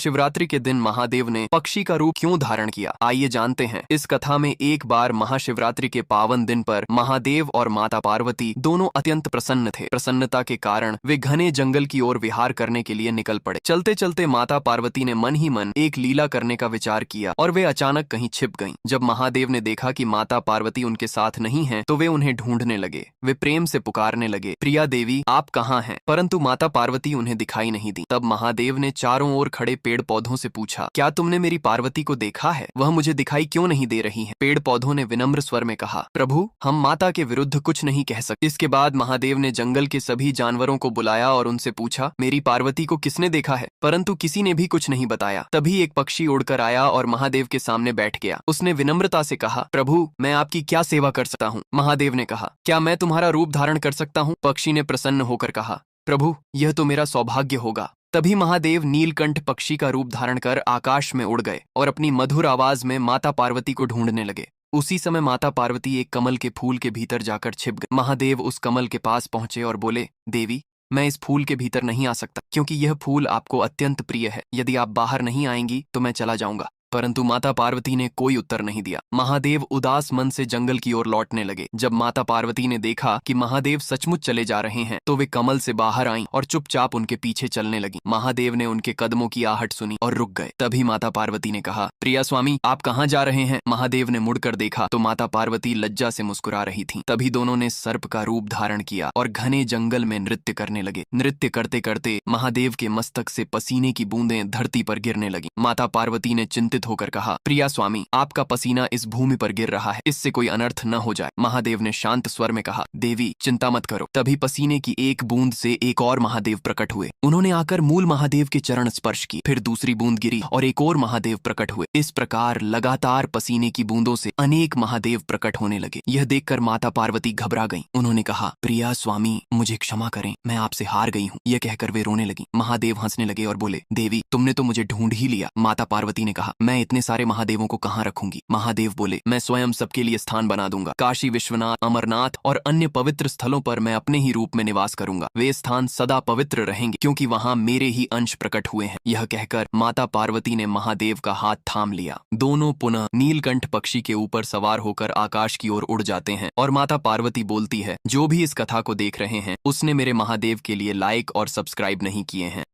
शिवरात्रि के दिन महादेव ने पक्षी का रूप क्यों धारण किया, आइए जानते हैं। इस कथा में एक बार महाशिवरात्रि के पावन दिन पर महादेव और माता पार्वती दोनों अत्यंत प्रसन्न थे। प्रसन्नता के कारण वे घने जंगल की ओर विहार करने के लिए निकल पड़े। चलते चलते माता पार्वती ने मन ही मन एक लीला करने का विचार किया और वे अचानक कहीं छिप गईं। जब महादेव ने देखा कि माता पार्वती उनके साथ नहीं है तो वे उन्हें ढूंढने लगे। वे प्रेम से पुकारने लगे, प्रिया देवी आप कहाँ हैं? परंतु माता पार्वती उन्हें दिखाई नहीं दी। तब महादेव ने चारों ओर खड़े पेड़ पौधों से पूछा, क्या तुमने मेरी पार्वती को देखा है? वह मुझे दिखाई क्यों नहीं दे रही है? पेड़ पौधों ने विनम्र स्वर में कहा, प्रभु हम माता के विरुद्ध कुछ नहीं कह सकते। इसके बाद महादेव ने जंगल के सभी जानवरों को बुलाया और उनसे पूछा, मेरी पार्वती को किसने देखा है? परंतु किसी ने भी कुछ नहीं बताया। तभी एक पक्षी उड़कर आया और महादेव के सामने बैठ गया। उसने विनम्रता से कहा, प्रभु मैं आपकी क्या सेवा कर सकता हूँ? महादेव ने कहा, क्या मैं तुम्हारा रूप धारण कर सकता हूँ? पक्षी ने प्रसन्न होकर कहा, प्रभु यह तो मेरा सौभाग्य होगा। तभी महादेव नीलकंठ पक्षी का रूप धारण कर आकाश में उड़ गए और अपनी मधुर आवाज में माता पार्वती को ढूंढने लगे। उसी समय माता पार्वती एक कमल के फूल के भीतर जाकर छिप गई। महादेव उस कमल के पास पहुंचे और बोले, देवी मैं इस फूल के भीतर नहीं आ सकता क्योंकि यह फूल आपको अत्यंत प्रिय है। यदि आप बाहर नहीं आएंगी तो मैं चला जाऊंगा। परंतु माता पार्वती ने कोई उत्तर नहीं दिया। महादेव उदास मन से जंगल की ओर लौटने लगे। जब माता पार्वती ने देखा कि महादेव सचमुच चले जा रहे हैं तो वे कमल से बाहर आईं और चुपचाप उनके पीछे चलने लगी। महादेव ने उनके कदमों की आहट सुनी और रुक गए। तभी माता पार्वती ने कहा, प्रिया स्वामी आप कहाँ जा रहे हैं? महादेव ने मुड़कर देखा तो माता पार्वती लज्जा से मुस्कुरा रही थी। तभी दोनों ने सर्प का रूप धारण किया और घने जंगल में नृत्य करने लगे। नृत्य करते करते महादेव के मस्तक से पसीने की बूंदें धरती पर गिरने लगी। माता पार्वती ने चिंतित होकर कहा, प्रिया स्वामी आपका पसीना इस भूमि पर गिर रहा है, इससे कोई अनर्थ न हो जाए। महादेव ने शांत स्वर में कहा, देवी चिंता मत करो। तभी पसीने की एक बूंद से एक और महादेव प्रकट हुए। उन्होंने आकर मूल महादेव के चरण स्पर्श की। फिर दूसरी बूंद गिरी और एक और महादेव प्रकट हुए। इस प्रकार लगातार पसीने की बूंदों से अनेक महादेव प्रकट होने लगे। यह देखकर माता पार्वती घबरा गईं। उन्होंने कहा, प्रिया स्वामी मुझे क्षमा करें, मैं आपसे हार गई हूँ। यह कहकर वे रोने लगी। महादेव हंसने लगे और बोले, देवी तुमने तो मुझे ढूंढ ही लिया। माता पार्वती ने कहा, मैं इतने सारे महादेवों को कहाँ रखूंगी? महादेव बोले, मैं स्वयं सबके लिए स्थान बना दूंगा। काशी विश्वनाथ, अमरनाथ और अन्य पवित्र स्थलों पर मैं अपने ही रूप में निवास करूंगा। वे स्थान सदा पवित्र रहेंगे क्योंकि वहां मेरे ही अंश प्रकट हुए हैं। यह कहकर माता पार्वती ने महादेव का हाथ थाम लिया। दोनों पुनः नीलकंठ पक्षी के ऊपर सवार होकर आकाश की ओर उड़ जाते हैं और माता पार्वती बोलती है, जो भी इस कथा को देख रहे हैं उसने मेरे महादेव के लिए लाइक और सब्सक्राइब नहीं किए हैं